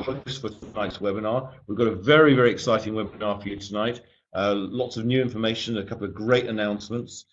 host for tonight's webinar. We've got a very, very exciting webinar for you tonight. Lots of new information, a couple of great announcements.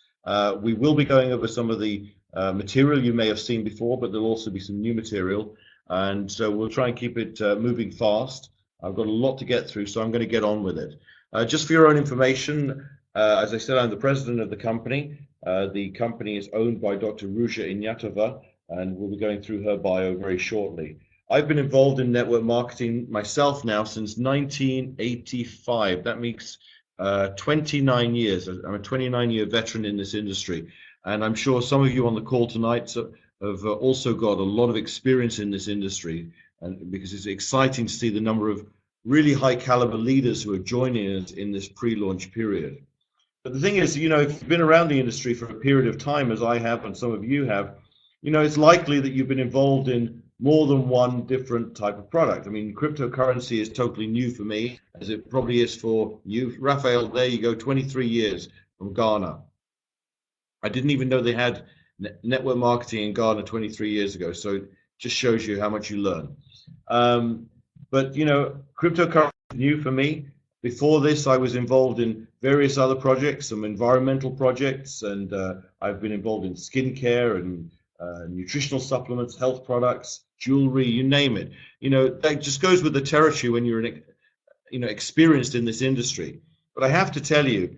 We will be going over some of the material you may have seen before, but there'll also be some new material. And so we'll try and keep it moving fast. I've got a lot to get through, so I'm going to get on with it. Just for your own information, as I said, I'm the president of the company. The company is owned by Dr. Ruja Inyatova, and we'll be going through her bio very shortly. I've been involved in network marketing myself now since 1985. That makes 29 years. I'm a 29-year veteran in this industry, and I'm sure some of you on the call tonight have also got a lot of experience in this industry, and because it's exciting to see the number of really high caliber leaders who are joining us in this pre-launch period. But the thing is, you know, if you've been around the industry for a period of time, as I have and some of you have, you know, it's likely that you've been involved in more than one different type of product. I mean, cryptocurrency is totally new for me, as it probably is for you. Raphael, there you go, 23 years from Ghana. I didn't even know they had network marketing in Ghana 23 years ago, so it just shows you how much you learn. But, you know, cryptocurrency is new for me. Before this, I was involved in various other projects, some environmental projects, and I've been involved in skincare and nutritional supplements, health products, jewelry, you name it. You know, that just goes with the territory when you're experienced in this industry. But I have to tell you,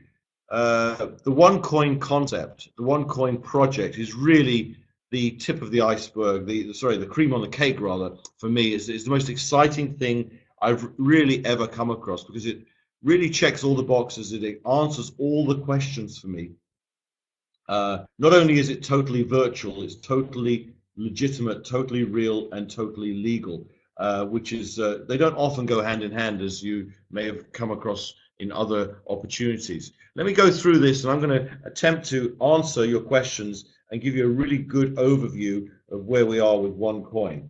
the OneCoin concept, the OneCoin project is really the tip of the iceberg, the cream on the cake, rather, for me. Is the most exciting thing I've really ever come across, because it really checks all the boxes. It answers all the questions for me. Not only is it totally virtual, it's totally legitimate, totally real, and totally legal, which is, they don't often go hand in hand, as you may have come across in other opportunities. Let me go through this, and I'm going to attempt to answer your questions and give you a really good overview of where we are with OneCoin.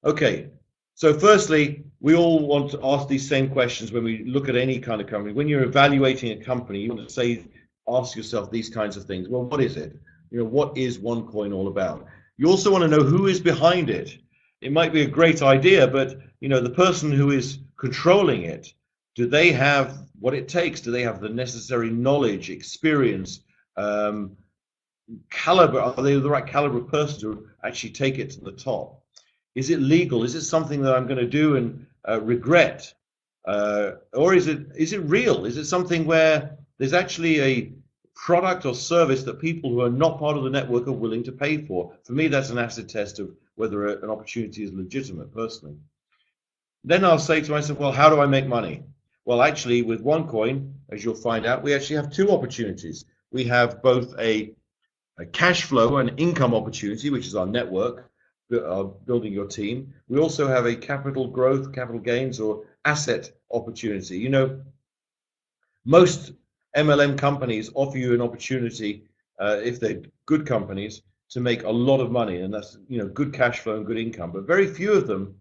Okay, so firstly, we all want to ask these same questions when we look at any kind of company. When you're evaluating a company, you want to ask yourself these kinds of things. Well, what is it? You know, what is OneCoin all about? You also want to know who is behind it. It might be a great idea, but you know, the person who is controlling it, do they have what it takes? Do they have the necessary knowledge, experience, caliber? Are they the right caliber of person to actually take it to the top? Is it legal? Is it something that I'm going to do and regret? Or is it real? Is it something where there's actually a product or service that people who are not part of the network are willing to pay for? For me, that's an acid test of whether an opportunity is legitimate, personally. Then I'll say to myself, well, how do I make money? Well, actually, with OneCoin, as you'll find out, we actually have two opportunities. We have both a cash flow and income opportunity, which is our network, building your team. We also have a capital growth, capital gains, or asset opportunity. You know, most MLM companies offer you an opportunity, if they're good companies, to make a lot of money, and that's, you know, good cash flow and good income. But very few of them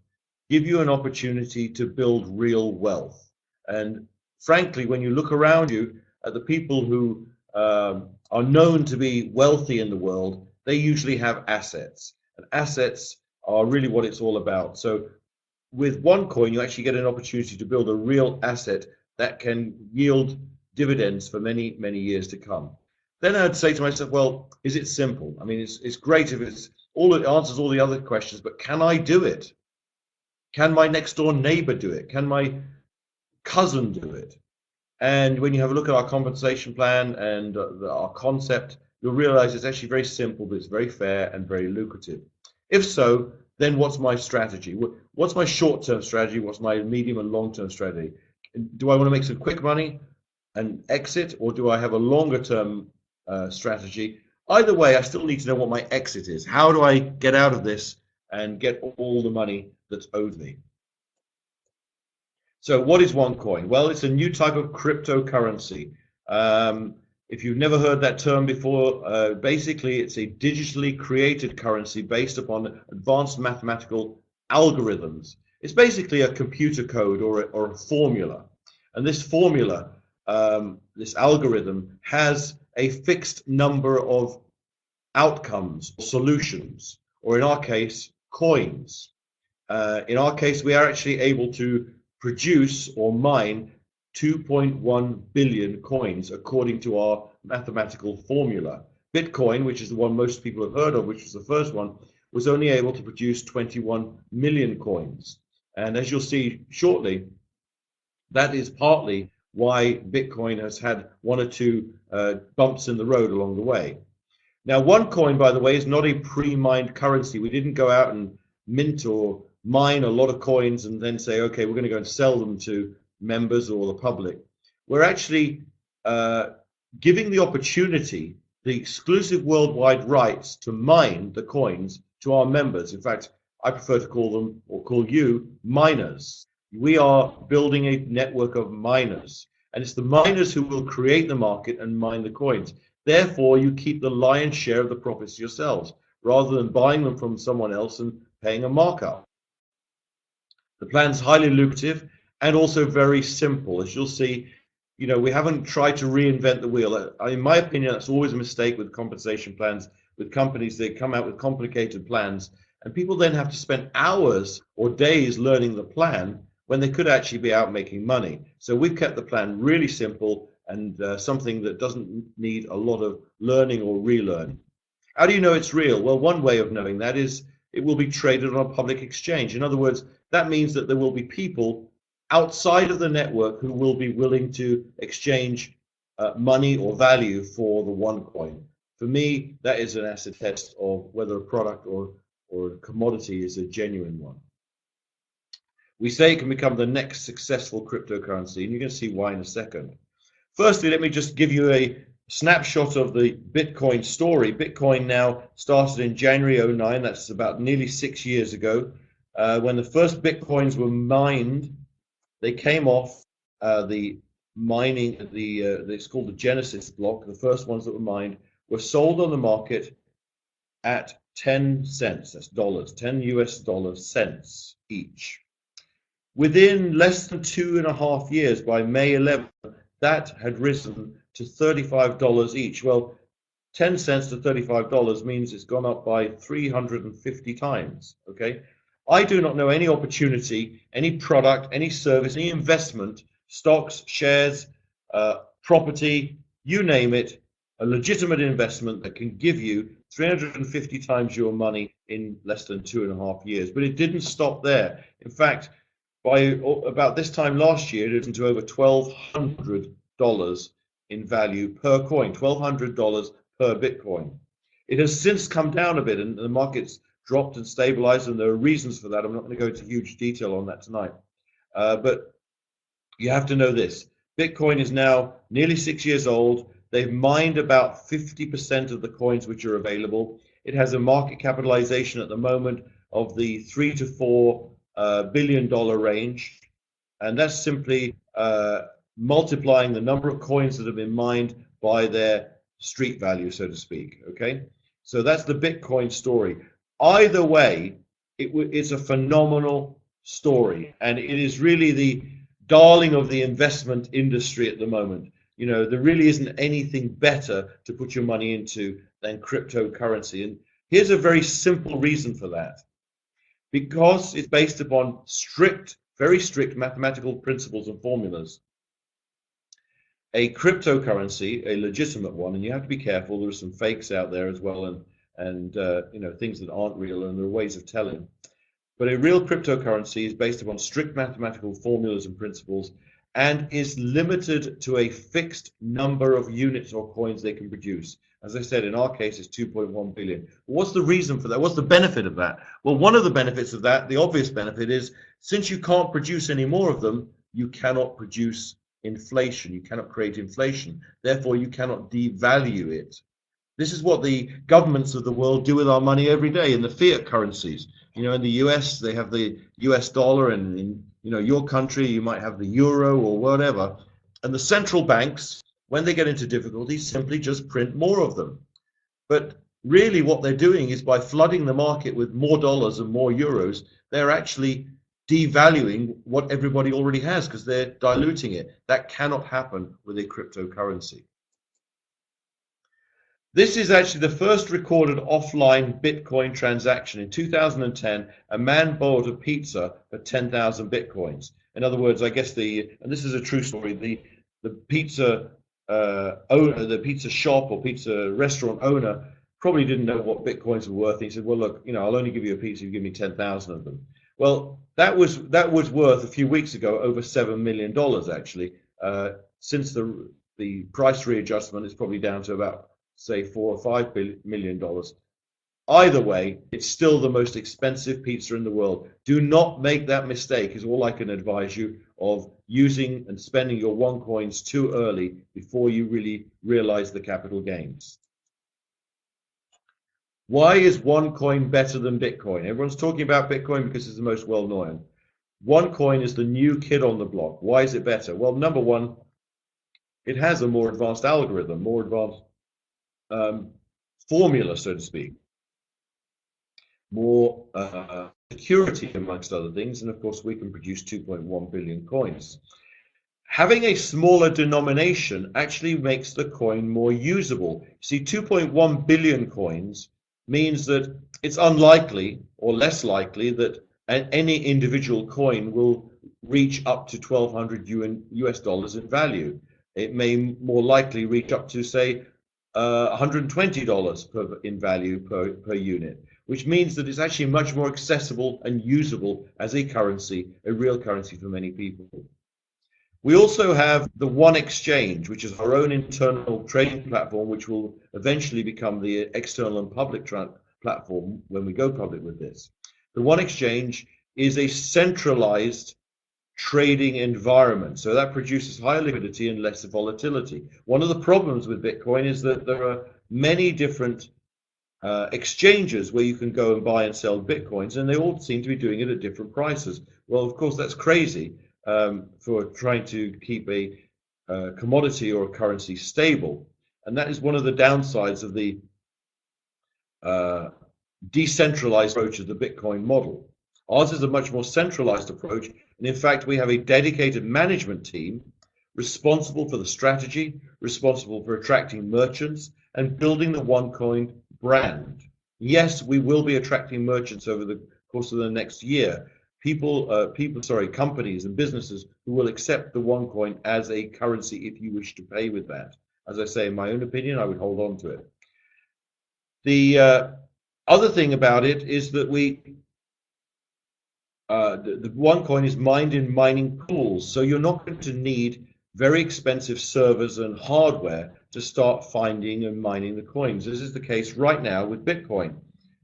give you an opportunity to build real wealth. And frankly, when you look around you at the people who are known to be wealthy in the world, they usually have assets, and assets are really what it's all about. So with OneCoin, you actually get an opportunity to build a real asset that can yield dividends for many, many years to come. Then I'd say to myself, well, is it simple? I mean, it's great if it answers all the other questions, but can I do it? Can my next door neighbor do it? Can my cousin do it? And when you have a look at our compensation plan and our concept, you'll realize it's actually very simple, but it's very fair and very lucrative. If so, then what's my strategy? What's my short-term strategy? What's my medium and long-term strategy? Do I want to make some quick money and exit, or do I have a longer-term strategy? Either way, I still need to know what my exit is. How do I get out of this and get all the money that's owed me? So what is OneCoin? Well, it's a new type of cryptocurrency. If you've never heard that term before, basically it's a digitally created currency based upon advanced mathematical algorithms. It's basically a computer code or a formula. And this formula, this algorithm, has a fixed number of outcomes, solutions, or in our case, coins. In our case, we are actually able to produce or mine 2.1 billion coins according to our mathematical formula. Bitcoin, which is the one most people have heard of, which was the first one, was only able to produce 21 million coins. And as you'll see shortly, that is partly why Bitcoin has had one or two bumps in the road along the way. Now, OneCoin, by the way, is not a pre-mined currency. We didn't go out and mint or mine a lot of coins and then say, okay, we're going to go and sell them to members or the public. We're actually giving the opportunity, the exclusive worldwide rights to mine the coins to our members. In fact, I prefer to call them, or call you, miners. We are building a network of miners, and it's the miners who will create the market and mine the coins. Therefore, you keep the lion's share of the profits yourselves, rather than buying them from someone else and paying a markup. The plan's highly lucrative and also very simple. As you'll see, we haven't tried to reinvent the wheel. In my opinion, that's always a mistake with compensation plans, with companies. They come out with complicated plans, and people then have to spend hours or days learning the plan when they could actually be out making money. So we've kept the plan really simple and something that doesn't need a lot of learning or relearning. How do you know it's real? Well, one way of knowing that is it will be traded on a public exchange. In other words, that means that there will be people outside of the network who will be willing to exchange money or value for the OneCoin. For me, that is an acid test of whether a product or a commodity is a genuine one. We say it can become the next successful cryptocurrency, and you're going to see why in a second. Firstly, let me just give you a snapshot of the Bitcoin story. Bitcoin now started in January 09. That's about nearly 6 years ago. When the first Bitcoins were mined, they came off the mining, it's called the Genesis block. The first ones that were mined were sold on the market at 10 cents. That's dollars, 10 US dollar cents each. Within less than 2.5 years, by May 11th, that had risen to $35 each. Well, 10 cents to $35 means it's gone up by 350 times, okay? I do not know any opportunity, any product, any service, any investment, stocks, shares, property, you name it, a legitimate investment that can give you 350 times your money in less than 2.5 years. But it didn't stop there. In fact, by about this time last year, it was into over $1,200 in value per coin, $1,200 per Bitcoin. It has since come down a bit, and the market's dropped and stabilized, and there are reasons for that. I'm not going to go into huge detail on that tonight. But you have to know this. Bitcoin is now nearly 6 years old. They've mined about 50% of the coins which are available. It has a market capitalization at the moment of the $3 to $4 billion range. And that's simply multiplying the number of coins that have been mined by their street value, so to speak. Okay, so that's the Bitcoin story. Either way, it's a phenomenal story, and it is really the darling of the investment industry at the moment. There really isn't anything better to put your money into than cryptocurrency. And here's a very simple reason for that. Because it's based upon very strict mathematical principles and formulas. A cryptocurrency, a legitimate one, and you have to be careful, there are some fakes out there as well, and things that aren't real, and there are ways of telling. But a real cryptocurrency is based upon strict mathematical formulas and principles, and is limited to a fixed number of units or coins they can produce. As I said, in our case, it's 2.1 billion. What's the reason for that? What's the benefit of that? Well, one of the benefits of that, the obvious benefit, is since you can't produce any more of them, you cannot produce inflation. You cannot create inflation. Therefore, you cannot devalue it. This is what the governments of the world do with our money every day in the fiat currencies. In the US, they have the US dollar, and in your country, you might have the euro or whatever. And the central banks, when they get into difficulties, simply just print more of them. But really what they're doing is, by flooding the market with more dollars and more euros, they're actually devaluing what everybody already has, because they're diluting it. That cannot happen with a cryptocurrency. This is actually the first recorded offline Bitcoin transaction. In 2010, a man bought a pizza for 10,000 Bitcoins. In other words, I guess and this is a true story, the pizza owner, the pizza shop or pizza restaurant owner probably didn't know what Bitcoins were worth. He said, well, look, I'll only give you a pizza if you give me 10,000 of them. Well, that was worth a few weeks ago over $7 million actually. Since the price readjustment, it's probably down to about, say, $4 or $5 million. Either way, it's still the most expensive pizza in the world. Do not make that mistake, is all I can advise you, of using and spending your OneCoins too early before you really realize the capital gains. Why is OneCoin better than Bitcoin? Everyone's talking about Bitcoin because it's the most well-known. OneCoin is the new kid on the block. Why is it better? Well, number one, it has a more advanced algorithm, more advanced formula, so to speak, more security, amongst other things, and of course we can produce 2.1 billion coins. Having a smaller denomination actually makes the coin more usable. See, 2.1 billion coins means that it's unlikely or less likely that any individual coin will reach up to 1,200 US dollars in value. It may more likely reach up to, say, $120 in value per unit, which means that it's actually much more accessible and usable as a currency, a real currency for many people. We also have the One Exchange, which is our own internal trading platform, which will eventually become the external and public platform when we go public with this. The One Exchange is a centralized trading environment, so that produces higher liquidity and less volatility. One of the problems with Bitcoin is that there are many different exchanges where you can go and buy and sell Bitcoins, and they all seem to be doing it at different prices. Well, of course, that's crazy for trying to keep a commodity or a currency stable. And that is one of the downsides of the decentralized approach of the Bitcoin model. Ours is a much more centralized approach. And in fact, we have a dedicated management team responsible for the strategy, responsible for attracting merchants and building the OneCoin brand. Yes, we will be attracting merchants over the course of the next year. Companies and businesses who will accept the OneCoin as a currency if you wish to pay with that. As I say, in my own opinion, I would hold on to it. The other thing about it is that the OneCoin is mined in mining pools, so you're not going to need very expensive servers and hardware to start finding and mining the coins. This is the case right now with Bitcoin.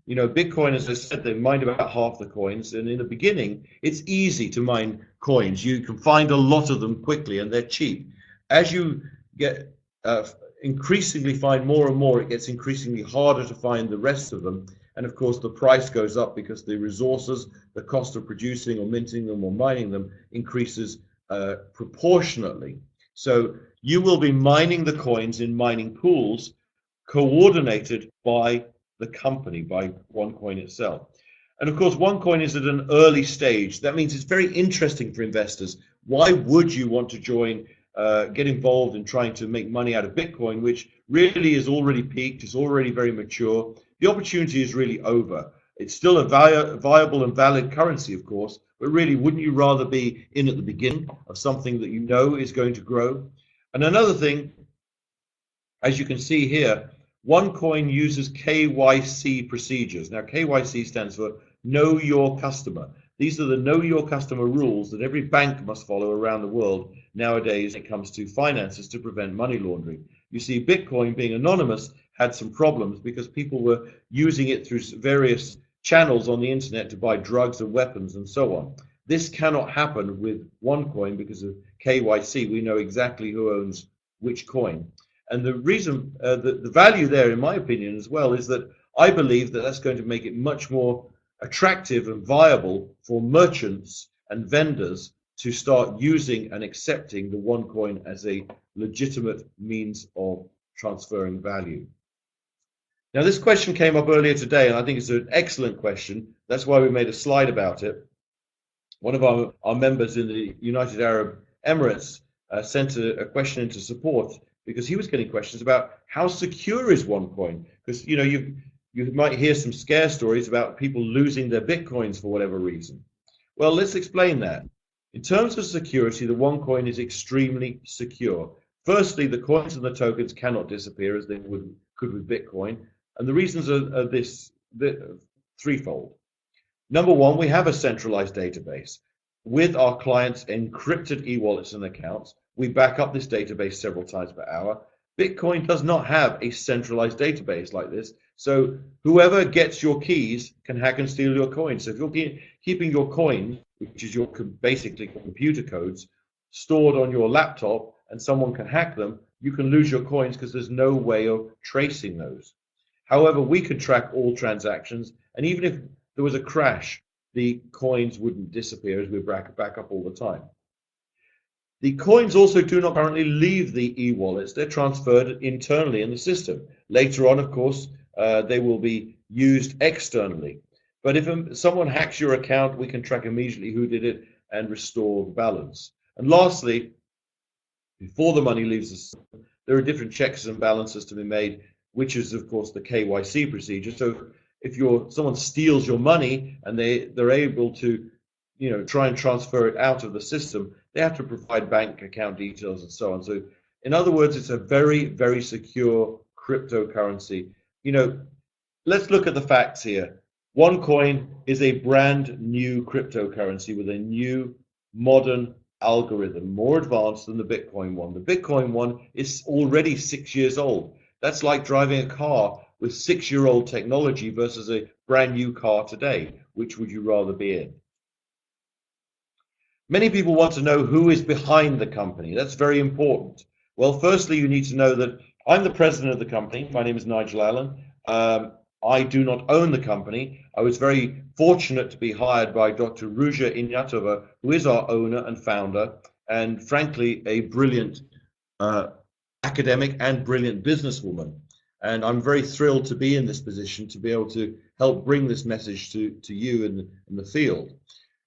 Bitcoin, as I said, they mined about half the coins, and in the beginning, it's easy to mine coins. You can find a lot of them quickly, and they're cheap. As you get increasingly find more and more, it gets increasingly harder to find the rest of them. And of course, the price goes up because the resources, the cost of producing or minting them or mining them increases proportionately. So you will be mining the coins in mining pools coordinated by the company, by OneCoin itself. And of course, OneCoin is at an early stage. That means it's very interesting for investors. Why would you want to join, get involved in trying to make money out of Bitcoin, which really is already peaked, it's already very mature. The opportunity is really over. It's still a viable and valid currency, of course, but really, wouldn't you rather be in at the beginning of something that you know is going to grow? And another thing, as you can see here, OneCoin uses KYC procedures. Now, KYC stands for Know Your Customer. These are the Know Your Customer rules that every bank must follow around the world nowadays when it comes to finances to prevent money laundering. You see, Bitcoin, being anonymous, had some problems because people were using it through various channels on the internet to buy drugs and weapons and so on. This cannot happen with OneCoin because of KYC. We know exactly who owns which coin. And the reason, the value there, in my opinion, as well, is that I believe that that's going to make it much more attractive and viable for merchants and vendors to start using and accepting the OneCoin as a legitimate means of transferring value. Now, this question came up earlier today, and I think it's an excellent question. That's why we made a slide about it. One of our members in the United Arab Emirates sent a question into support because he was getting questions about how secure is OneCoin, because you might hear some scare stories about people losing their Bitcoins for whatever reason. Well, let's explain that. In terms of security, the OneCoin is extremely secure. Firstly, the coins and the tokens cannot disappear as they could with Bitcoin, and the reasons are threefold. Number one, we have a centralized database with our clients' encrypted e-wallets and accounts. We back up this database several times per hour. Bitcoin does not have a centralized database like this, so whoever gets your keys can hack and steal your coins. So if you're keeping your coin, which is your basically computer codes, stored on your laptop and someone can hack them, you can lose your coins because there's no way of tracing those. However, we could track all transactions, and even if there was a crash, the coins wouldn't disappear as we back up all the time. The coins also do not currently leave the e-wallets. They're transferred internally in the system. Later on, of course, they will be used externally. But if someone hacks your account, we can track immediately who did it and restore the balance. And lastly, before the money leaves the system, there are different checks and balances to be made, which is, of course, the KYC procedure. So if someone steals your money and they're able to try and transfer it out of the system, they have to provide bank account details and so on. So in other words, it's a very, very secure cryptocurrency. Let's look at the facts here. OneCoin is a brand new cryptocurrency with a new modern algorithm, more advanced than the Bitcoin one. The Bitcoin one is already 6 years old. That's like driving a car with 6-year-old technology versus a brand new car today. Which would you rather be in? Many people want to know who is behind the company. That's very important. Well, firstly, you need to know that I'm the president of the company. My name is Nigel Allen. I do not own the company. I was very fortunate to be hired by Dr. Ruja Inyatova, who is our owner and founder, and frankly, a brilliant academic and brilliant businesswoman. And I'm very thrilled to be in this position to be able to help bring this message to you in the field.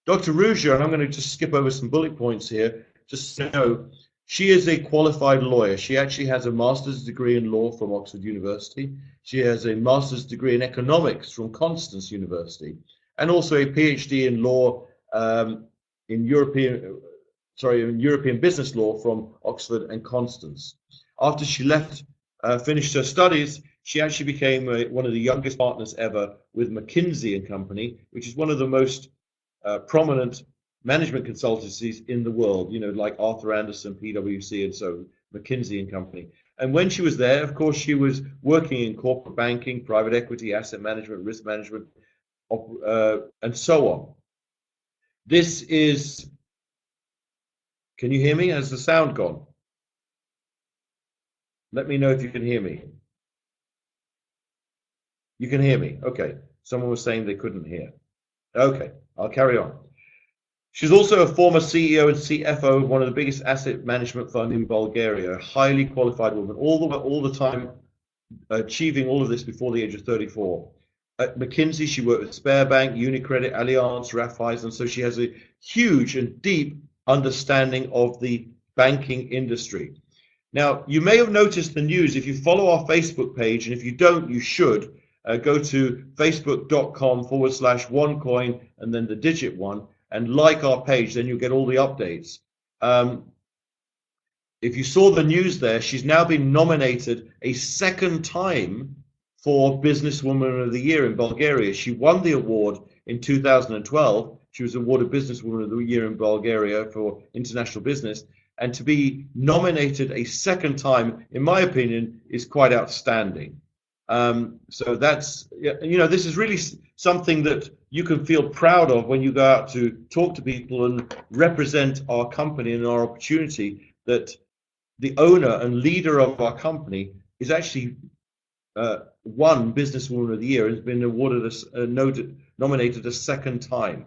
Dr. Ruja, and I'm going to just skip over some bullet points here, just so you know, she is a qualified lawyer. She actually has a master's degree in law from Oxford University. She has a master's degree in economics from Constance University, and also a PhD in law in European business law from Oxford and Constance. After she finished her studies, she actually became one of the youngest partners ever with McKinsey & Company, which is one of the most prominent management consultancies in the world, like Arthur Andersen, PwC, and so McKinsey & Company. And when she was there, of course, she was working in corporate banking, private equity, asset management, risk management, and so on. This is, can you hear me? Has the sound gone? Let me know if you can hear me. You can hear me. Okay. Someone was saying they couldn't hear. Okay, I'll carry on. She's also a former CEO and CFO of one of the biggest asset management funds in Bulgaria, a highly qualified woman, all the time achieving all of this before the age of 34. At McKinsey, she worked with Sberbank, UniCredit, Allianz, Raiffeisen, so she has a huge and deep understanding of the banking industry. Now, you may have noticed the news if you follow our Facebook page, and if you don't, you should. Go to facebook.com/OneCoin and then the digit 1 and like our page, then you'll get all the updates. If you saw the news there, she's now been nominated a second time for Businesswoman of the Year in Bulgaria. She won the award in 2012. She was awarded Businesswoman of the Year in Bulgaria for international business. And to be nominated a second time, in my opinion, is quite outstanding. So that's, this is really something that you can feel proud of when you go out to talk to people and represent our company and our opportunity, that the owner and leader of our company is actually won Businesswoman of the Year and has been awarded nominated a second time.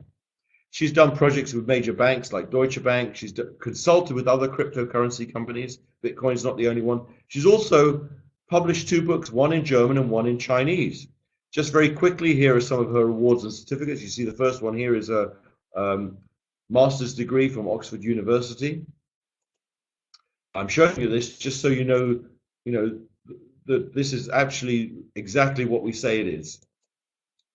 She's done projects with major banks like Deutsche Bank. She's consulted with other cryptocurrency companies. Bitcoin's not the only one. She's also published 2 books, one in German and one in Chinese. Just very quickly, here are some of her awards and certificates. You see the first one here is a master's degree from Oxford University. I'm showing you this just so you know that this is actually exactly what we say it is.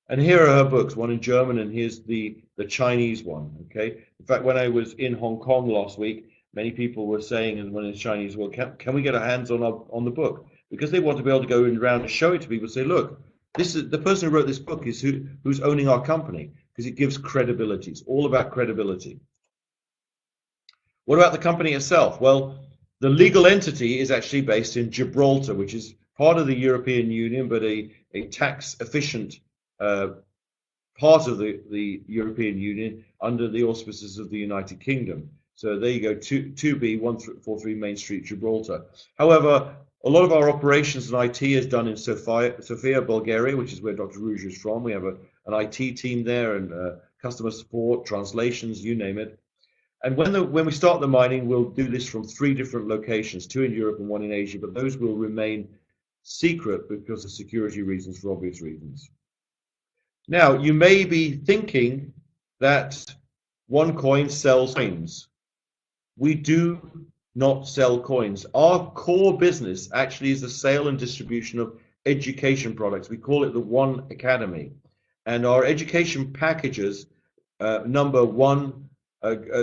And here are her books, one in German, and here's the Chinese one. Okay. In fact, when I was in Hong Kong last week, many people were saying, and when it's Chinese, well, can we get our hands on the book? Because they want to be able to go around and show it to people. Say, look, this is the person who wrote this book is who's owning our company, because it gives credibility. It's all about credibility. What about the company itself? Well, the legal entity is actually based in Gibraltar, which is part of the European Union, but a tax efficient part of the European Union under the auspices of the United Kingdom. So there you go, 2B 143 Main Street, Gibraltar. However, a lot of our operations and IT is done in Sofia, Bulgaria, which is where Dr. Rouge is from. We have an IT team there and customer support, translations, you name it. And when we start the mining, we'll do this from 3 different locations, 2 in Europe and 1 in Asia, but those will remain secret because of security reasons, for obvious reasons. Now, you may be thinking that OneCoin sells coins. We do not sell coins. Our core business actually is the sale and distribution of education products. We call it the One Academy. And our education packages, number one,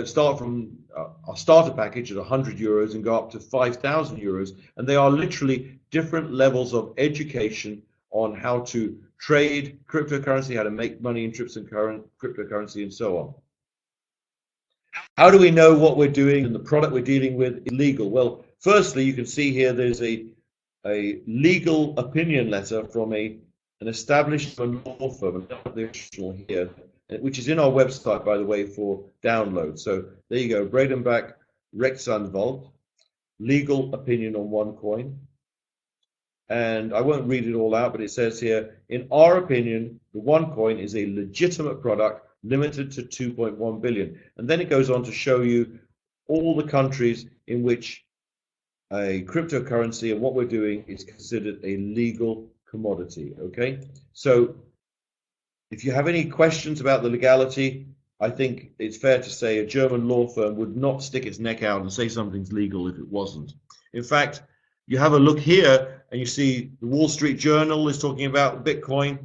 start from our starter package at 100 euros and go up to 5,000 euros. And they are literally different levels of education on how to trade cryptocurrency, how to make money in cryptocurrency, and so on. How do we know what we're doing and the product we're dealing with is legal? Well, firstly, you can see here there's a legal opinion letter from an established law firm, the original here, which is in our website, by the way, for download. So there you go, Bredenbach Rechtsanwalt, legal opinion on OneCoin. And I won't read it all out, but it says here, in our opinion, the OneCoin is a legitimate product limited to 2.1 billion. And then it goes on to show you all the countries in which a cryptocurrency and what we're doing is considered a legal commodity. Okay, so if you have any questions about the legality, I think it's fair to say a German law firm would not stick its neck out and say something's legal if it wasn't. In fact, you have a look here and you see the Wall Street Journal is talking about Bitcoin.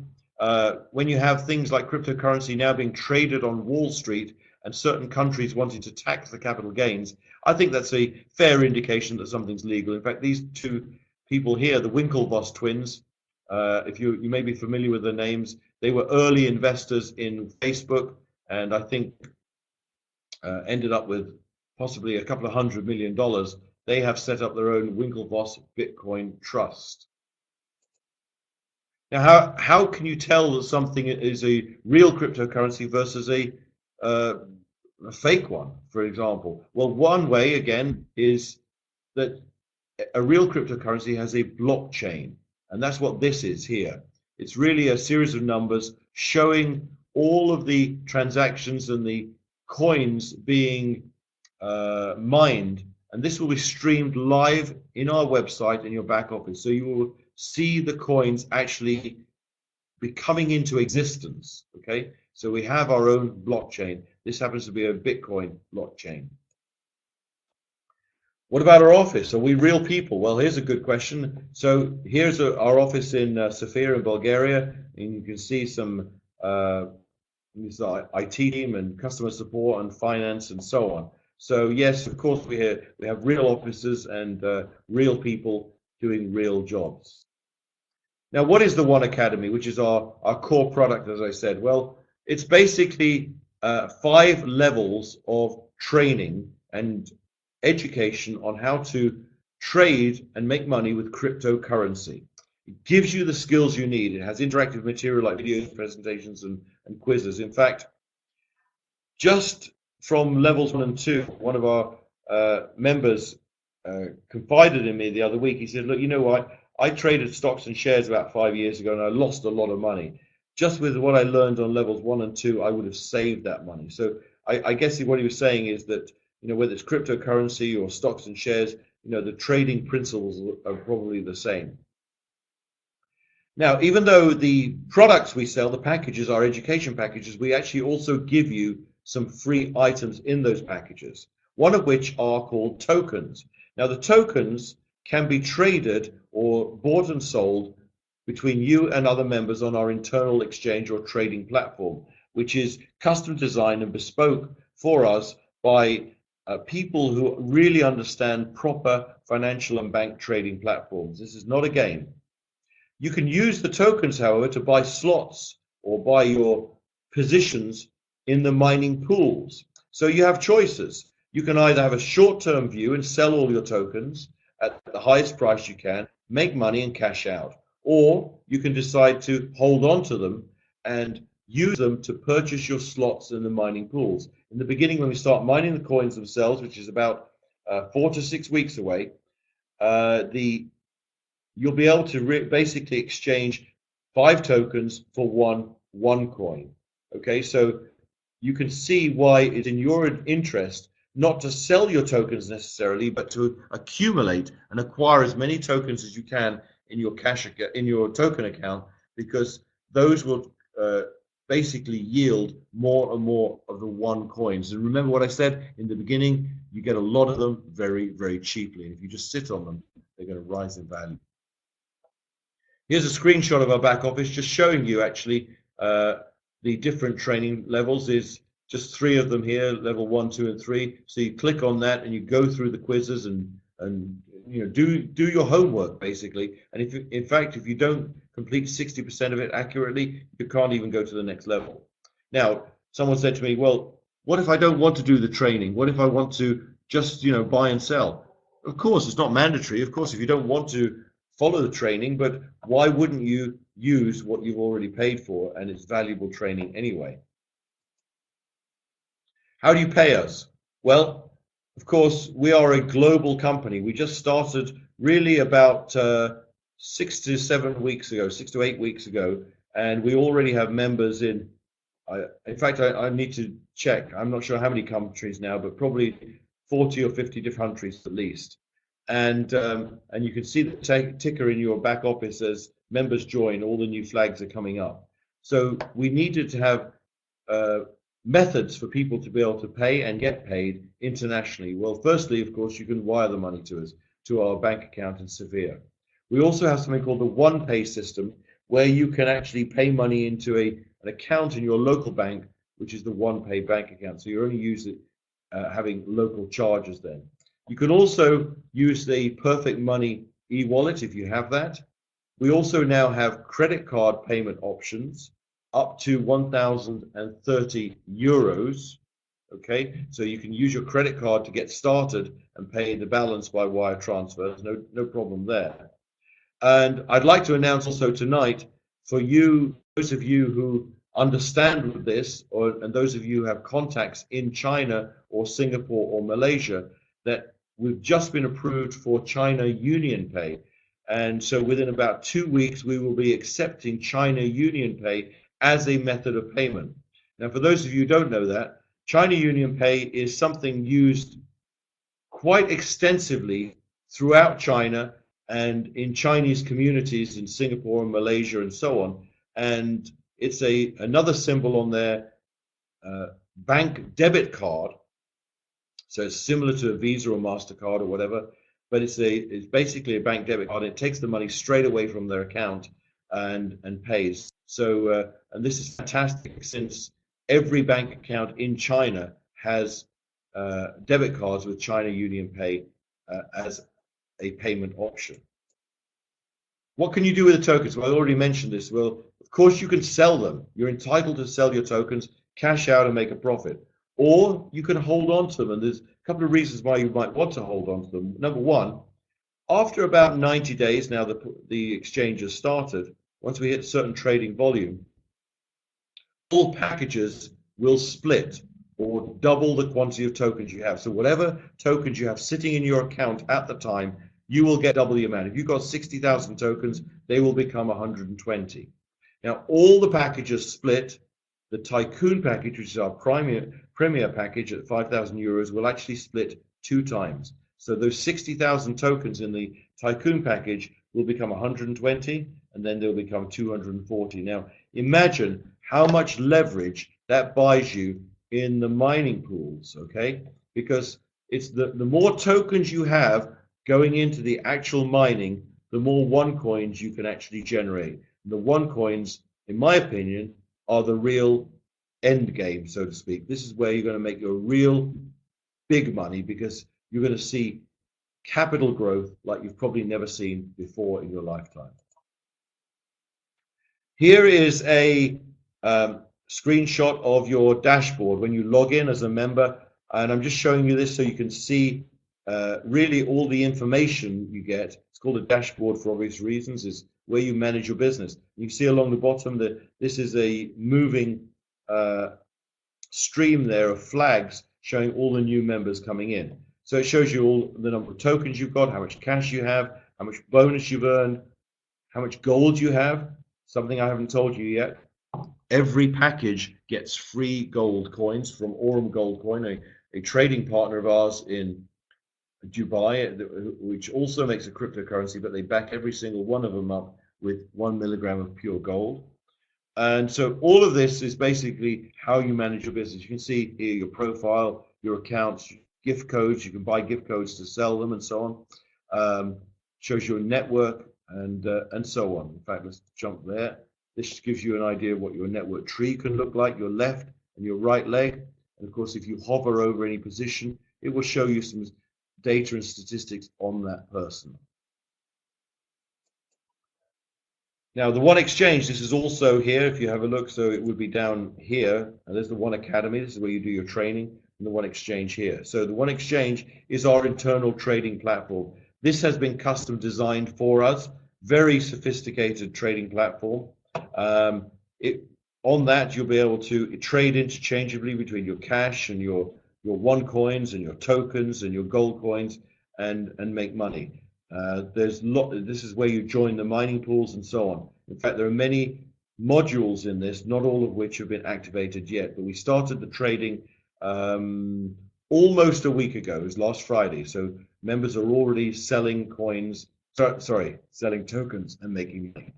When you have things like cryptocurrency now being traded on Wall Street and certain countries wanting to tax the capital gains, I think that's a fair indication that something's legal. In fact, these 2 people here, the Winklevoss twins, if you may be familiar with their names, they were early investors in Facebook, and I think ended up with possibly a couple of $100 million. They have set up their own Winklevoss Bitcoin Trust. Now, how can you tell that something is a real cryptocurrency versus a fake one, for example? Well, one way, again, is that a real cryptocurrency has a blockchain, and that's what this is here. It's really a series of numbers showing all of the transactions and the coins being mined, and this will be streamed live in our website in your back office. So you will see the coins actually be coming into existence. Okay, so we have our own blockchain. This happens to be a Bitcoin blockchain. What about our office? Are we real people? Well, here's a good question. So here's our office in Sofia in Bulgaria, and you can see some IT team and customer support and finance and so on. So yes, of course, we have real officers and real people doing real jobs. Now, what is the One Academy, which is our core product, as I said? Well, it's basically 5 levels of training and education on how to trade and make money with cryptocurrency. It gives you the skills you need. It has interactive material like videos, presentations, and quizzes. In fact, just from levels 1 and 2, one of our members confided in me the other week. He said, look, you know what? I traded stocks and shares about 5 years ago and I lost a lot of money. Just with what I learned on levels 1 and 2, I would have saved that money. So I guess what he was saying is that, whether it's cryptocurrency or stocks and shares, the trading principles are probably the same. Now, even though the products we sell, the packages, are education packages, we actually also give you some free items in those packages, one of which are called tokens. Now, the tokens can be traded or bought and sold between you and other members on our internal exchange or trading platform, which is custom designed and bespoke for us by people who really understand proper financial and bank trading platforms. This is not a game. You can use the tokens, however, to buy slots or buy your positions in the mining pools. So you have choices. You can either have a short-term view and sell all your tokens at the highest price you can, make money and cash out, or you can decide to hold on to them and use them to purchase your slots in the mining pools. In the beginning, when we start mining the coins themselves, which is about 4 to 6 weeks away, you'll be able to basically exchange 5 tokens for one coin. Okay, so you can see why it's in your interest not to sell your tokens necessarily, but to accumulate and acquire as many tokens as you can in your token account, because those will basically yield more and more of the one coins. And remember what I said in the beginning, you get a lot of them very, very cheaply. And if you just sit on them, they're going to rise in value. Here's a screenshot of our back office, just showing you actually the different training levels. Is just 3 of them here, level 1, 2, and 3. So you click on that and you go through the quizzes and you know, do your homework basically. And if in fact if you don't complete 60% of it accurately, you can't even go to the next level. Now, someone said to me, well, what if I don't want to do the training? What if I want to just, you know, buy and sell? Of course, it's not mandatory. Of course, if you don't want to follow the training, but why wouldn't you use what you've already paid for, and it's valuable training anyway? How do you pay us? Well, of course, we are a global company. We just started really about 6 to 7 weeks ago, 6 to 8 weeks ago, and we already have members in fact, I need to check. I'm not sure how many countries now, but probably 40 or 50 different countries at least. And you can see the ticker in your back office as members join. All the new flags are coming up. So we needed to have methods for people to be able to pay and get paid internationally. Well, firstly, of course, you can wire the money to us, to our bank account in Sevilla. We also have something called the One Pay system, where you can actually pay money into an account in your local bank, which is the One Pay bank account. So you're only having local charges then. You can also use the Perfect Money e-wallet if you have that. We also now have credit card payment options up to 1,030 euros. Okay, so you can use your credit card to get started and pay the balance by wire transfer. There's no problem there. And I'd like to announce also tonight, for you, those of you who understand this, and those of you who have contacts in China or Singapore or Malaysia, that we've just been approved for China Union Pay. And so within about 2 weeks, we will be accepting China Union Pay as a method of payment. Now, for those of you who don't know that, China Union Pay is something used quite extensively throughout China and in Chinese communities in Singapore and Malaysia and so on. And it's another symbol on their bank debit card. So it's similar to a Visa or MasterCard or whatever, but it's basically a bank debit card. It takes the money straight away from their account and pays. So and this is fantastic, since every bank account in China has debit cards with China Union Pay as a payment option. What can you do with the tokens? Well, I already mentioned this. Well, of course you can sell them. You're entitled to sell your tokens, cash out and make a profit. Or you can hold on to them, and there's a couple of reasons why you might want to hold on to them. Number one, after about 90 days, now the exchange has started, once we hit certain trading volume, all packages will split or double the quantity of tokens you have. So whatever tokens you have sitting in your account at the time, you will get double the amount. If you've got 60,000 tokens, they will become 120. Now, all the packages split. The Tycoon package, which is our premier package at 5,000 euros, will actually split 2 times. So those 60,000 tokens in the Tycoon package will become 120, and then they'll become 240. Now, imagine how much leverage that buys you in the mining pools, okay? Because it's the more tokens you have, going into the actual mining, the more one coins you can actually generate. And the one coins, in my opinion, are the real end game, so to speak. This is where you're going to make your real big money, because you're going to see capital growth like you've probably never seen before in your lifetime. Here is a screenshot of your dashboard when you log in as a member, and I'm just showing you this so you can see really all the information you get. It's called a dashboard for obvious reasons. Is where you manage your business. You can see along the bottom that this is a moving stream there of flags showing all the new members coming in. So it shows you all the number of tokens you've got, how much cash you have, how much bonus you've earned, how much gold you have. Something I haven't told you yet. Every package gets free gold coins from Aurum Gold Coin, a trading partner of ours in Dubai, which also makes a cryptocurrency, but they back every single one of them up with 1 milligram of pure gold. And so all of this is basically how you manage your business. You can see here your profile, your accounts, gift codes. You can buy gift codes to sell them and so on. Shows your network and so on. In fact, let's jump there. This gives you an idea of what your network tree can look like, your left and your right leg. And of course, if you hover over any position, it will show you some data and statistics on that person. Now, the One Exchange, this is also here if you have a look. So it would be down here. And there's the One Academy. This is where you do your training. And the One Exchange here. So the One Exchange is our internal trading platform. This has been custom designed for us. Very sophisticated trading platform. On that, you'll be able to trade interchangeably between your cash and your one coins and your tokens and your gold coins and make money. This is where you join the mining pools and so on. In fact, there are many modules in this, not all of which have been activated yet, but we started the trading almost a week ago. It was last Friday. So members are already selling coins, selling tokens and making money.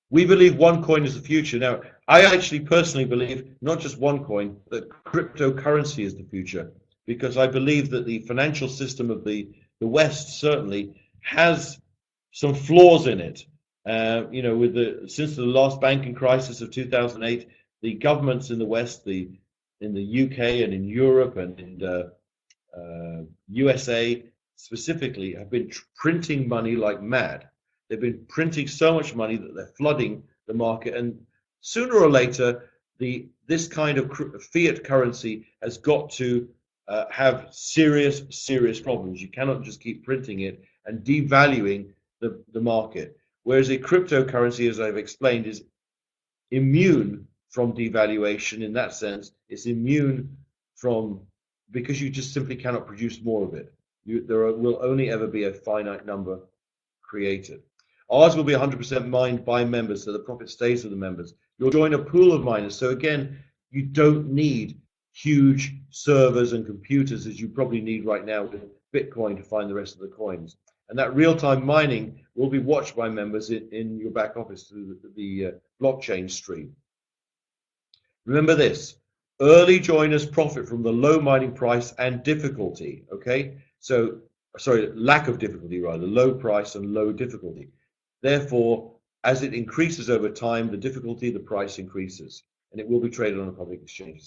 We believe one coin is the future. Now, I actually personally believe not just one coin, that cryptocurrency is the future, because I believe that the financial system of the West certainly has some flaws in it. Since the last banking crisis of 2008, the governments in the West, in the UK and in Europe and in USA specifically, have been printing money like mad. They've been printing so much money that they're flooding the market, and sooner or later, this kind of fiat currency has got to have serious problems. You cannot just keep printing it and devaluing the market. Whereas a cryptocurrency, as I've explained, is immune from devaluation in that sense. It's immune because you just simply cannot produce more of it. There will only ever be a finite number created. Ours will be 100% mined by members, so the profit stays with the members. You'll join a pool of miners. So again, you don't need huge servers and computers as you probably need right now with Bitcoin to find the rest of the coins. And that real-time mining will be watched by members in your back office through the blockchain stream. Remember this, early joiners profit from the low mining price and difficulty, okay? So, lack of difficulty rather, low price and low difficulty. Therefore, as it increases over time, the difficulty, the price increases, and it will be traded on a public exchange.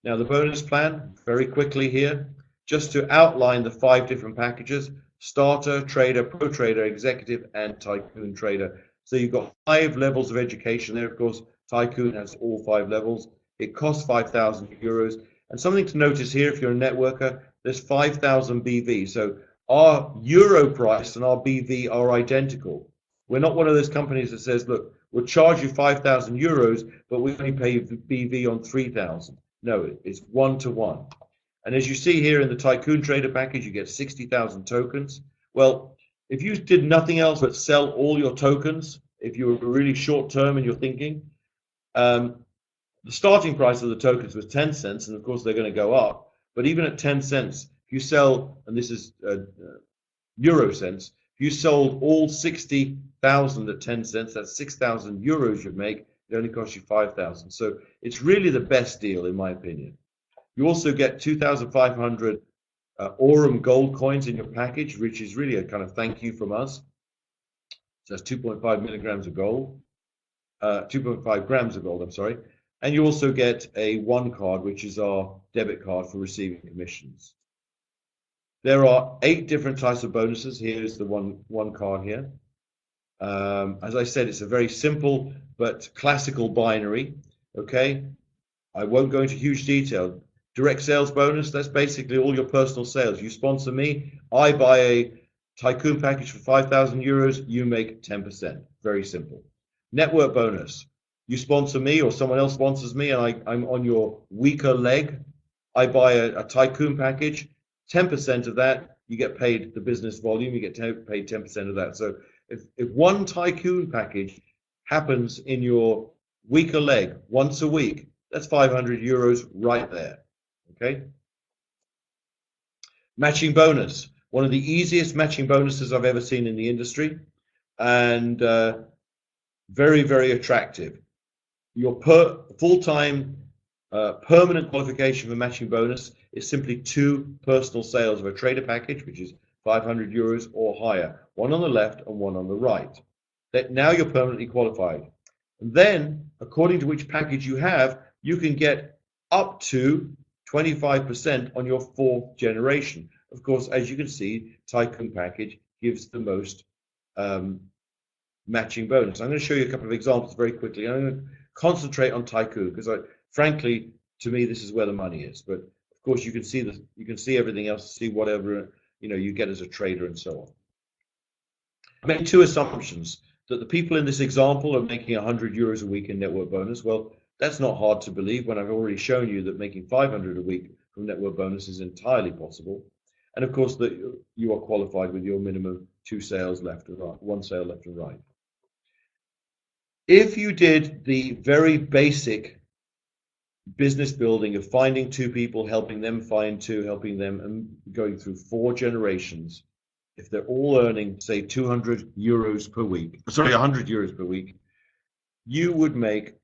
Now, the bonus plan, very quickly here, just to outline the 5 different packages: starter, trader, pro trader, executive, and tycoon trader. So you've got 5 levels of education there. Of course, tycoon has all 5 levels. It costs 5,000 euros. And something to notice here, if you're a networker, there's 5,000 BV. So our euro price and our BV are identical. We're not one of those companies that says, look, we'll charge you 5,000 euros, but we only pay BV on 3,000. No, it's 1-to-1. And as you see here in the Tycoon Trader package, you get 60,000 tokens. Well, if you did nothing else but sell all your tokens, if you were really short term in your thinking, the starting price of the tokens was 10 cents, and of course they're going to go up. But even at 10 cents, if you sell, and this is euro cents, if you sold all 60,000 at 10 cents, that's 6,000 euros you'd make. It only costs you 5,000. So it's really the best deal, in my opinion. You also get 2,500 Aurum gold coins in your package, which is really a kind of thank you from us. So that's 2.5 milligrams of gold, 2.5 grams of gold, I'm sorry. And you also get a one card, which is our debit card for receiving commissions. There are 8 different types of bonuses. Here's the one card here. As I said, it's a very simple but classical binary. Okay, I won't go into huge detail. Direct sales bonus, that's basically all your personal sales. You sponsor me, I buy a tycoon package for 5,000 euros, you make 10%. Very simple. Network bonus, you sponsor me or someone else sponsors me and I'm on your weaker leg. I buy a tycoon package, 10% of that, you get paid the business volume, you get paid 10% of that. So if one tycoon package happens in your weaker leg once a week, that's 500 euros right there. Okay. Matching bonus, one of the easiest matching bonuses I've ever seen in the industry, and very, very attractive. Your full-time permanent qualification for matching bonus is simply 2 personal sales of a trader package, which is 500 euros or higher, one on the left and one on the right. Now you're permanently qualified. And then, according to which package you have, you can get up to 25% on your 4th generation. Of course, as you can see, Tycoon package gives the most matching bonus. I'm going to show you a couple of examples very quickly. I'm going to concentrate on Tycoon because, frankly, to me, this is where the money is. But of course, you can see everything else, see whatever you get as a trader and so on. I made 2 assumptions that the people in this example are making 100 euros a week in network bonus. Well, that's not hard to believe when I've already shown you that making 500 a week from network bonus is entirely possible. And of course, that you are qualified with your minimum 2 sales left and right, 1 sale left and right. If you did the very basic business building of finding 2 people, helping them find 2, helping them, and going through 4 generations, if they're all earning, say, 200 euros per week, sorry, 100 euros per week, you would make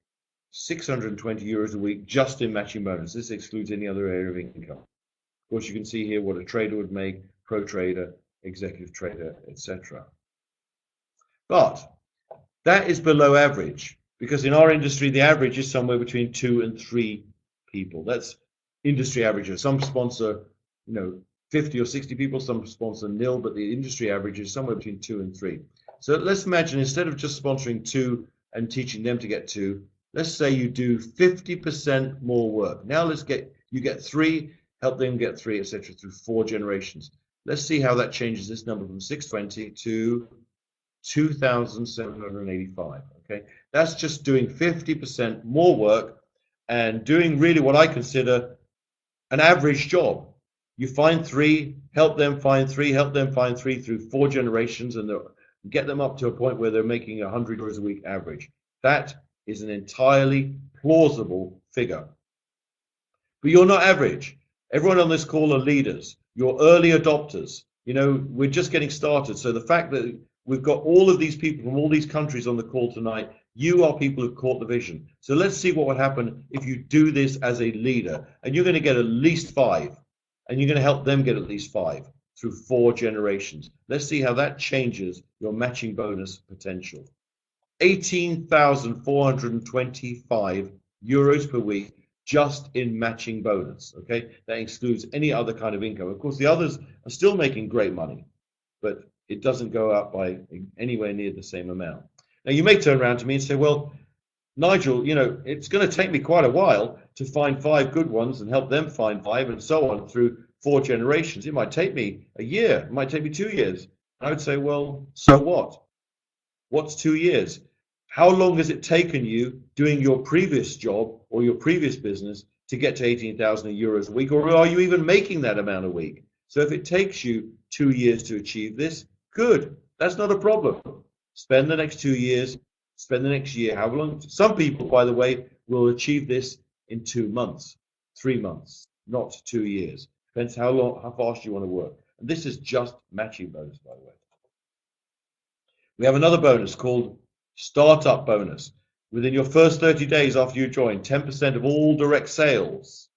620 euros a week just in matching bonus. This excludes any other area of income. Of course, you can see here what a trader would make, pro trader, executive trader, etc. But that is below average, because in our industry, the average is somewhere between 2 and 3 people. That's industry averages. Some sponsor, 50 or 60 people, some sponsor nil, but the industry average is somewhere between 2 and 3. So let's imagine instead of just sponsoring 2 and teaching them to get 2, let's say you do 50% more work. Now you get 3, help them get 3, etc. through 4 generations. Let's see how that changes this number from 620 to 2,785. Okay, that's just doing 50% more work and doing really what I consider an average job. You find 3, help them find 3, help them find 3 through 4 generations, and get them up to a point where they're making 100 euros a week average. That is an entirely plausible figure. But you're not average. Everyone on this call are leaders. You're early adopters. We're just getting started. So the fact that we've got all of these people from all these countries on the call tonight, you are people who've caught the vision. So let's see what would happen if you do this as a leader. And you're going to get at least 5. And you're going to help them get at least 5 through 4 generations. Let's see how that changes your matching bonus potential. 18,425 euros per week just in matching bonus. Okay, that excludes any other kind of income. Of course, the others are still making great money, but it doesn't go up by anywhere near the same amount. Now, you may turn around to me and say, well, Nigel, it's going to take me quite a while to find 5 good ones and help them find 5 and so on through 4 generations. It might take me a year. It might take me 2 years. I would say, well, so what? What's 2 years? How long has it taken you doing your previous job or your previous business to get to 18,000 euros a week? Or are you even making that amount a week? So if it takes you 2 years to achieve this, good. That's not a problem. Spend the next 2 years, spend the next year, how long? Some people, by the way, will achieve this in 2 months, 3 months, not 2 years. Depends how fast you want to work. And this is just matching bonus, by the way. We have another bonus called startup bonus. Within your first 30 days after you join, 10% of all direct sales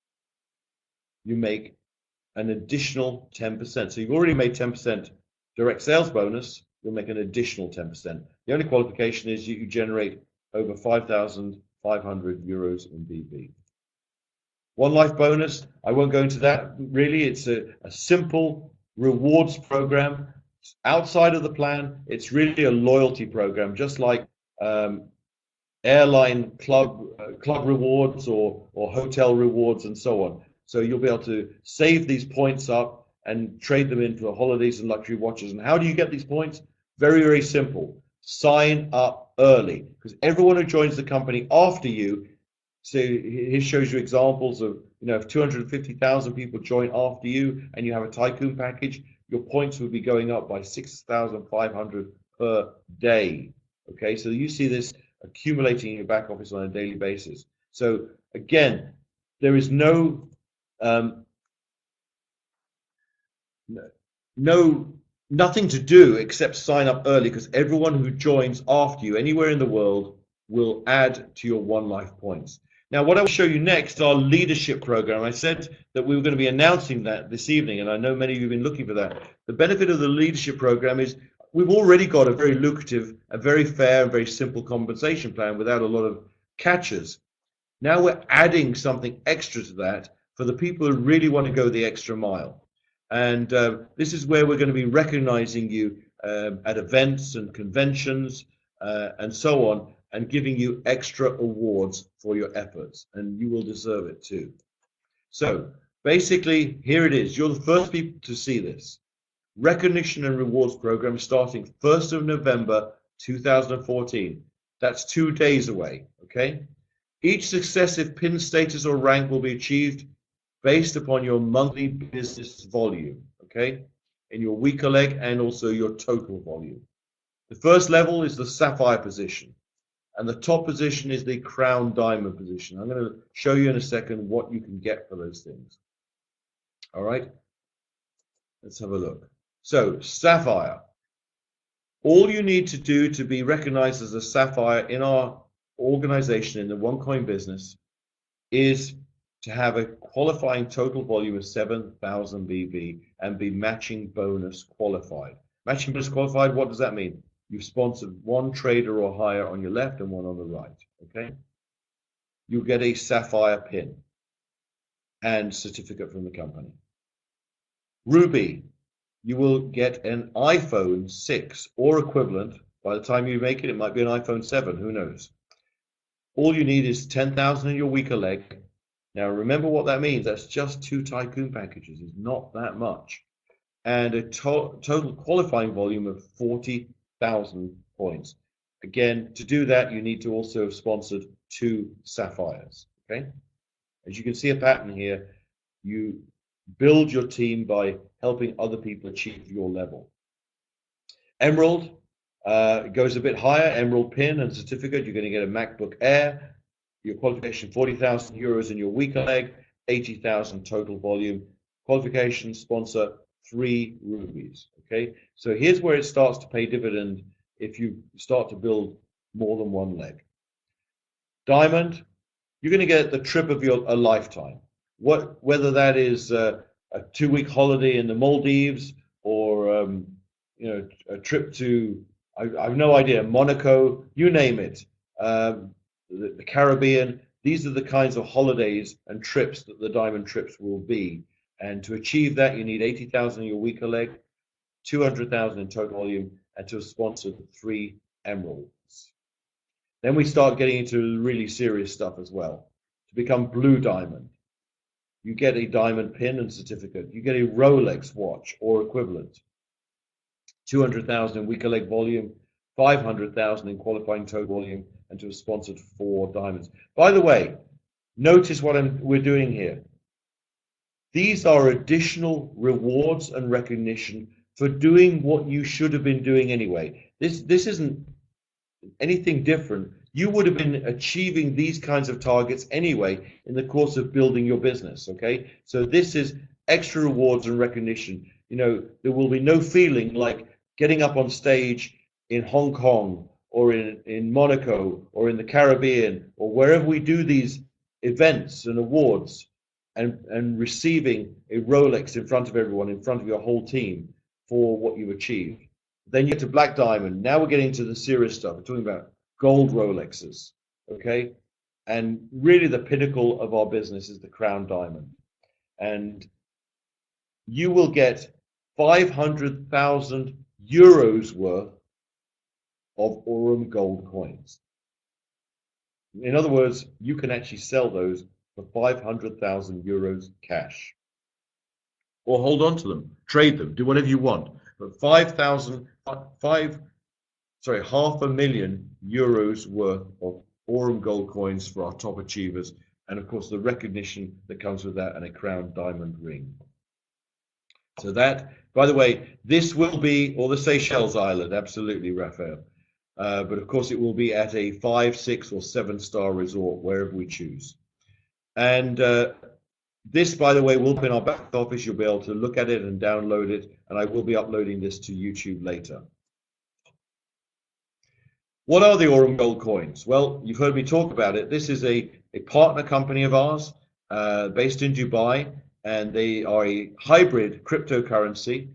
you make an additional 10%. So you've already made 10% direct sales bonus, you'll make an additional 10%. The only qualification is you generate over 5,500 euros in BV. One Life bonus, I won't go into that. Really, it's a simple rewards program. Outside of the plan, it's really a loyalty program, just like airline club rewards or hotel rewards and so on. So you'll be able to save these points up and trade them in for holidays and luxury watches. And how do you get these points? Very, very simple. Sign up early, because everyone who joins the company after you, so here shows you examples of, if 250,000 people join after you and you have a tycoon package, your points would be going up by 6,500 per day. Okay, so you see this accumulating in your back office on a daily basis. So again, there is nothing to do except sign up early, because everyone who joins after you anywhere in the world will add to your One Life points. Now, what I will show you next, our leadership program. I said that we were going to be announcing that this evening, and I know many of you have been looking for that. The benefit of the leadership program is we've already got a very lucrative, a very fair, and very simple compensation plan without a lot of catches. Now we're adding something extra to that for the people who really want to go the extra mile. And this is where we're going to be recognizing you at events and conventions and so on, and giving you extra awards for your efforts, and you will deserve it too. So basically, here it is. You're the first people to see this. Recognition and rewards program starting 1st of November 2014. That's 2 days away, okay? Each successive pin status or rank will be achieved based upon your monthly business volume, okay? In your weaker leg and also your total volume. The first level is the sapphire position, and the top position is the crown diamond position. I'm going to show you in a second what you can get for those things. All right, let's have a look. So sapphire, all you need to do to be recognized as a sapphire in our organization in the OneCoin business is to have a qualifying total volume of 7,000 BV and be matching bonus qualified. Matching bonus qualified, what does that mean? You've sponsored one trader or higher on your left and one on the right, okay? You'll get a sapphire pin and certificate from the company. Ruby, you will get an iPhone 6 or equivalent. By the time you make it, it might be an iPhone 7, who knows? All you need is 10,000 in your weaker leg. Now remember what that means. That's just 2 tycoon packages. It's not that much. And a total qualifying volume of 40,000 points. Again, to do that, you need to also have sponsored 2 sapphires. Okay? As you can see a pattern here, you build your team by helping other people achieve your level. Emerald goes a bit higher. Emerald pin and certificate. You're going to get a MacBook Air. Your qualification, 40,000 euros in your weaker leg, 80,000 total volume. Qualification, sponsor 3 rubies. Okay, so here's where it starts to pay dividend if you start to build more than one leg. Diamond, you're going to get the trip of a lifetime. Whether that is a 2-week holiday in the Maldives or a trip to I've no idea, Monaco, you name it. The Caribbean, these are the kinds of holidays and trips that the diamond trips will be. And to achieve that, you need 80,000 in your weaker leg, 200,000 in total volume, and to have sponsored 3 emeralds. Then we start getting into really serious stuff as well. To become blue diamond, you get a diamond pin and certificate. You get a Rolex watch or equivalent, 200,000 in weaker leg volume, 500,000 in qualifying total volume, and to have sponsored 4 diamonds. By the way, notice what we're doing here. These are additional rewards and recognition for doing what you should have been doing anyway. This isn't anything different. You would have been achieving these kinds of targets anyway in the course of building your business, okay? So this is extra rewards and recognition. There will be no feeling like getting up on stage in Hong Kong or in Monaco or in the Caribbean or wherever we do these events and awards. and receiving a Rolex in front of everyone, in front of your whole team for what you've achieved. Then you get to black diamond. Now we're getting to the serious stuff. We're talking about gold Rolexes, okay? And really the pinnacle of our business is the crown diamond. And you will get 500,000 euros worth of Aurum gold coins. In other words, you can actually sell those for 500,000 euros cash. Or hold on to them, trade them, do whatever you want. But 500,000 euros worth of Aurum gold coins for our top achievers. And of course, the recognition that comes with that and a crown diamond ring. So that, by the way, this will be, or the Seychelles Island, absolutely, Raphael. But of course, it will be at a 5, 6, or 7-star resort, wherever we choose. And this, by the way, will be in our back office. You'll be able to look at it and download it. And I will be uploading this to YouTube later. What are the Aurum Gold coins? Well, you've heard me talk about it. This is a partner company of ours based in Dubai, and they are a hybrid cryptocurrency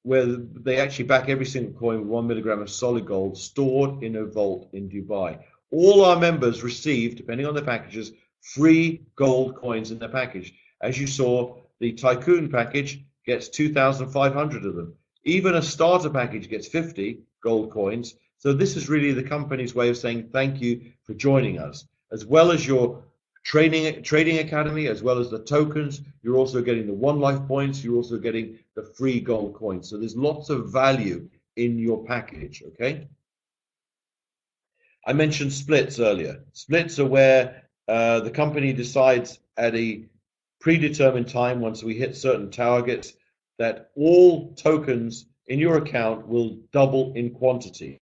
where they actually back every single coin with 1 milligram of solid gold stored in a vault in Dubai. All our members receive, depending on their packages, free gold coins in their package. As you saw, the Tycoon package gets 2,500 of them. Even a starter package gets 50 gold coins. So this is really the company's way of saying thank you for joining us. As well as your trading academy, as well as the tokens, you're also getting the One Life points, you're also getting the free gold coins. So there's lots of value in your package, okay? I mentioned splits earlier. Splits are where the company decides at a predetermined time, once we hit certain targets, that all tokens in your account will double in quantity,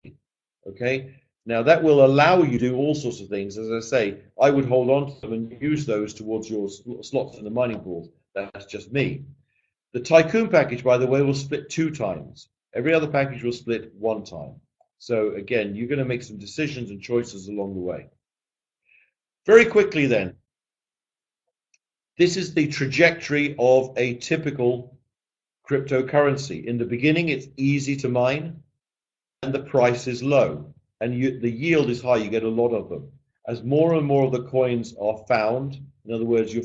okay? Now that will allow you to do all sorts of things. As I say, I would hold on to them and use those towards your slots in the mining pools. That's just me. The Tycoon package, by the way, will split 2 times. Every other package will split 1 time. So again, you're going to make some decisions and choices along the way. Very quickly then, this is the trajectory of a typical cryptocurrency. In the beginning, it's easy to mine and the price is low. And the yield is high, you get a lot of them. As more and more of the coins are found, in other words,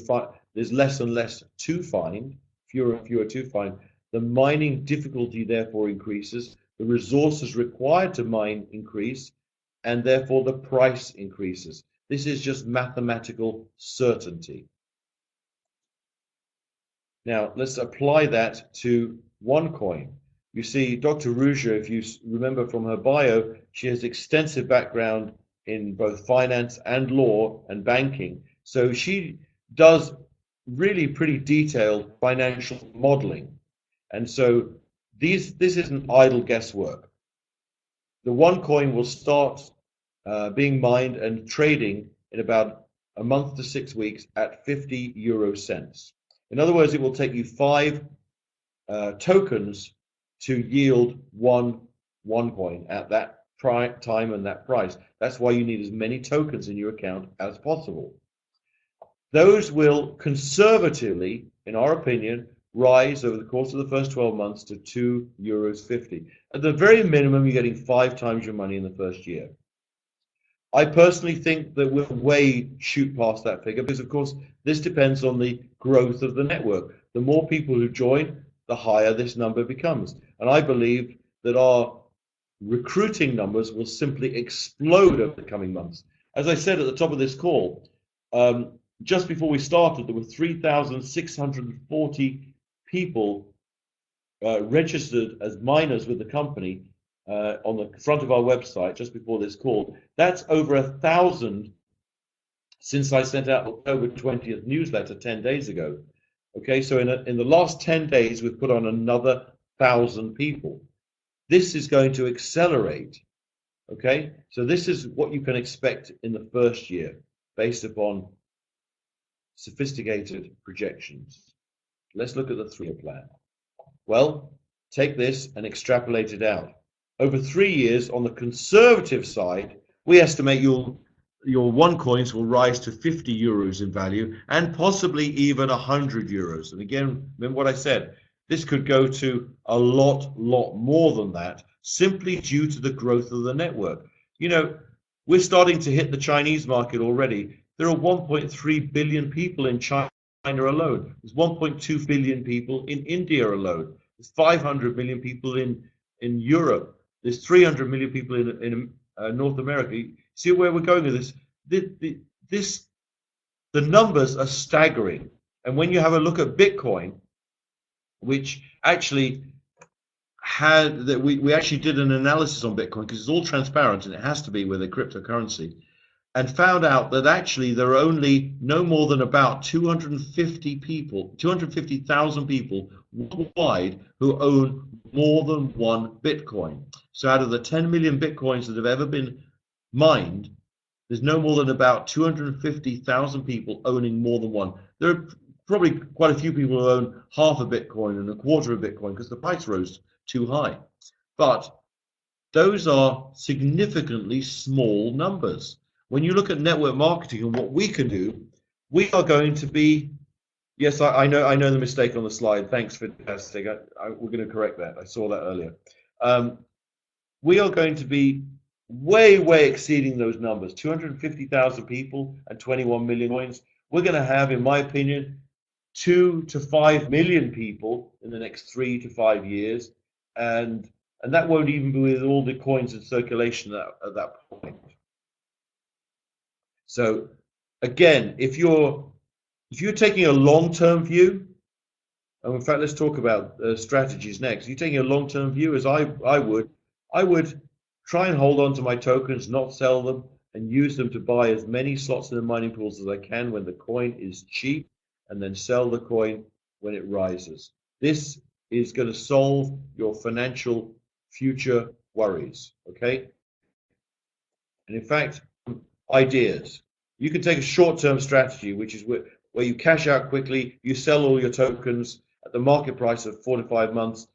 there's less and less to find, fewer and fewer to find, the mining difficulty therefore increases, the resources required to mine increase, and therefore the price increases. This is just mathematical certainty. Now, let's apply that to OneCoin. You see, Dr. Ruja, if you remember from her bio, she has extensive background in both finance and law and banking. So she does really pretty detailed financial modeling. And so this isn't idle guesswork. The OneCoin will start being mined and trading in about a month to 6 weeks at 50 euro cents. In other words, it will take you 5 tokens to yield one coin at that time and that price. That's why you need as many tokens in your account as possible. Those will conservatively, in our opinion, rise over the course of the first 12 months to 2.50 euros. At the very minimum, you're getting 5 times your money in the first year. I personally think that we'll shoot past that figure because, of course, this depends on the growth of the network. The more people who join, the higher this number becomes. And I believe that our recruiting numbers will simply explode over the coming months. As I said at the top of this call, just before we started, there were 3,640 people registered as miners with the company on the front of our website just before this call. That's over 1,000 since I sent out the October 20th newsletter 10 days ago. Okay, so in the last 10 days, we've put on another 1,000 people. This is going to accelerate. Okay, so this is what you can expect in the first year based upon sophisticated projections. Let's look at the 3-year plan. Well, take this and extrapolate it out. Over 3 years, on the conservative side, we estimate you'll your one coins will rise to 50 euros in value and possibly even 100 euros. And again, remember what I said, this could go to a lot more than that simply due to the growth of the network. You know, we're starting to hit the Chinese market already. There are 1.3 billion people in China alone. There's 1.2 billion people in India alone. There's 500 million people in Europe. There's 300 million people in North America. See where we're going with this? The numbers are staggering. And when you have a look at Bitcoin, which actually had that we actually did an analysis on Bitcoin because it's all transparent and it has to be with a cryptocurrency, and found out that actually there are only no more than about 250,000 people worldwide who own more than one Bitcoin. So out of the 10 million Bitcoins that have ever been mined, there's no more than about 250,000 people owning more than one. There are probably quite a few people who own half a Bitcoin and a quarter of Bitcoin because the price rose too high. But those are significantly small numbers. When you look at network marketing and what we can do, we are going to be, yes, I know the mistake on the slide. Thanks for testing. We're going to correct that. I saw that earlier. We are going to be way exceeding those numbers. 250,000 people and 21 million coins. We're going to have, in my opinion, 2 to 5 million people in the next 3 to 5 years, and that won't even be with all the coins in circulation at that point. So again, if you're taking a long-term view, and in fact, let's talk about strategies next. If you're taking a long-term view, as I would try and hold on to my tokens, not sell them, and use them to buy as many slots in the mining pools as I can when the coin is cheap, and then sell the coin when it rises. This is going to solve your financial future worries, okay? And in fact, ideas. You can take a short-term strategy, which is where you cash out quickly, you sell all your tokens at the market price of 4 to 5 months.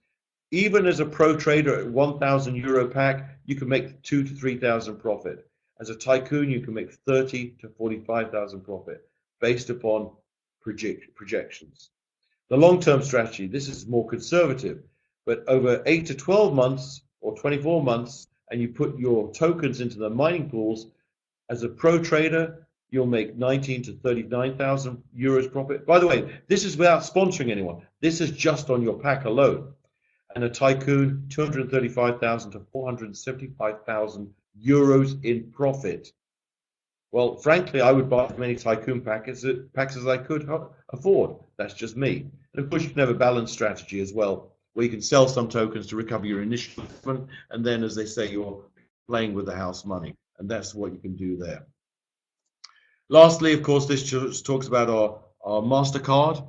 Even as a pro trader at 1,000 euro pack, you can make 2,000 to 3,000 profit. As a tycoon, you can make 30 to 45,000 profit based upon projections. The long-term strategy, this is more conservative, but over 8 to 12 months or 24 months, and you put your tokens into the mining pools, as a pro trader, you'll make 19 to 39,000 euros profit. By the way, this is without sponsoring anyone. This is just on your pack alone. And a tycoon, 235,000 to 475,000 euros in profit. Well, frankly, I would buy as many tycoon packs as I could afford. That's just me. And of course, you can have a balanced strategy as well, where you can sell some tokens to recover your initial investment, and then, as they say, you're playing with the house money, and that's what you can do there. Lastly, of course, this talks about our MasterCard.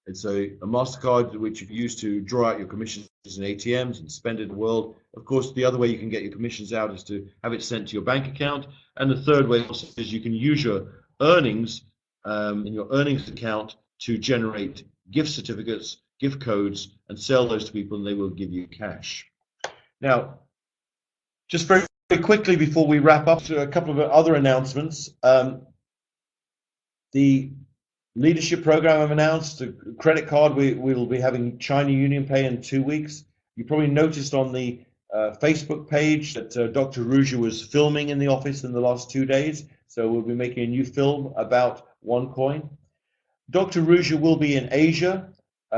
It's a MasterCard which you can use to draw out your commissions in ATMs and spend it in the world. Of course, the other way you can get your commissions out is to have it sent to your bank account. And the third way also is you can use your earnings in your earnings account to generate gift certificates, gift codes, and sell those to people, and they will give you cash. Now, just very quickly before we wrap up, a couple of other announcements. The leadership program I've announced, a credit card, we will be having China Union Pay in 2 weeks. You probably noticed on the Facebook page that Dr. Ruja was filming in the office in the last 2 days. So we'll be making a new film about OneCoin. Dr. Ruja will be in Asia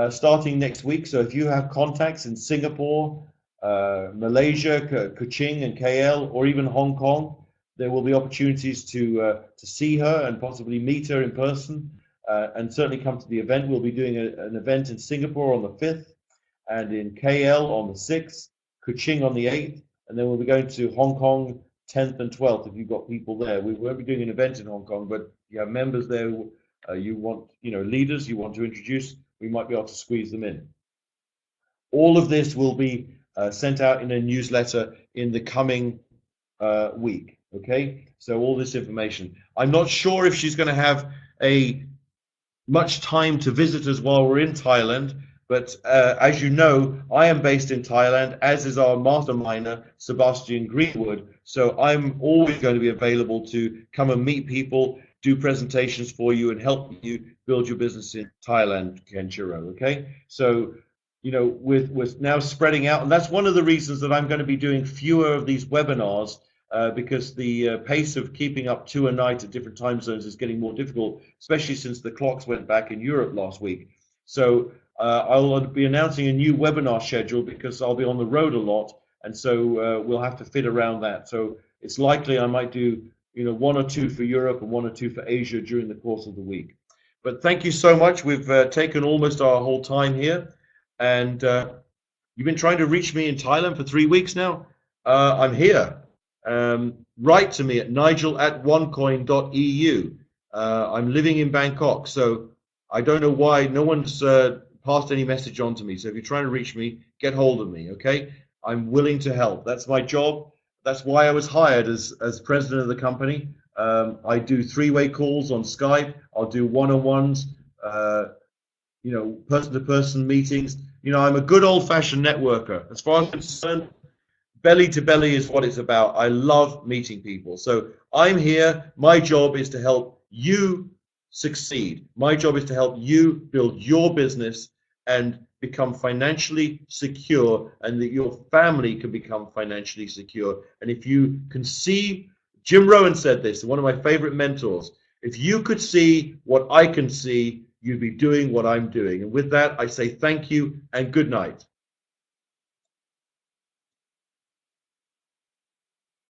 starting next week. So if you have contacts in Singapore, Malaysia, Kuching and KL, or even Hong Kong, there will be opportunities to see her and possibly meet her in person. And certainly come to the event. We'll be doing an event in Singapore on the 5th, and in KL on the 6th, Kuching on the 8th, and then we'll be going to Hong Kong 10th and 12th if you've got people there. We won't be doing an event in Hong Kong, but you have members there who you want, leaders you want to introduce, we might be able to squeeze them in. All of this will be sent out in a newsletter in the coming week, okay? So all this information. I'm not sure if she's going to have much time to visit us while we're in Thailand. But as you know, I am based in Thailand, as is our masterminder, Sebastian Greenwood. So I'm always going to be available to come and meet people, do presentations for you, and help you build your business in Thailand, Kenshiro. Okay? So, you know, with now spreading out, and that's one of the reasons that I'm going to be doing fewer of these webinars, because the pace of keeping up two a night at different time zones is getting more difficult, especially since the clocks went back in Europe last week. So I'll be announcing a new webinar schedule because I'll be on the road a lot, and so we'll have to fit around that. So it's likely I might do, you know, one or two for Europe and one or two for Asia during the course of the week. But thank you so much. We've taken almost our whole time here, and you've been trying to reach me in Thailand for 3 weeks now. I'm here. Write to me at nigel@onecoin.eu. I'm living in Bangkok, so I don't know why no one's passed any message on to me. So if you're trying to reach me, get hold of me, okay? I'm willing to help. That's my job. That's why I was hired as president of the company. I do three-way calls on Skype. I'll do one-on-ones, you know, person-to-person meetings. You know, I'm a good old-fashioned networker. As far as I'm concerned, belly to belly is what it's about. I love meeting people. So I'm here. My job is to help you succeed. My job is to help you build your business and become financially secure, and that your family can become financially secure. And if you can see, Jim Rohn said this, one of my favorite mentors, if you could see what I can see, you'd be doing what I'm doing. And with that, I say thank you and good night.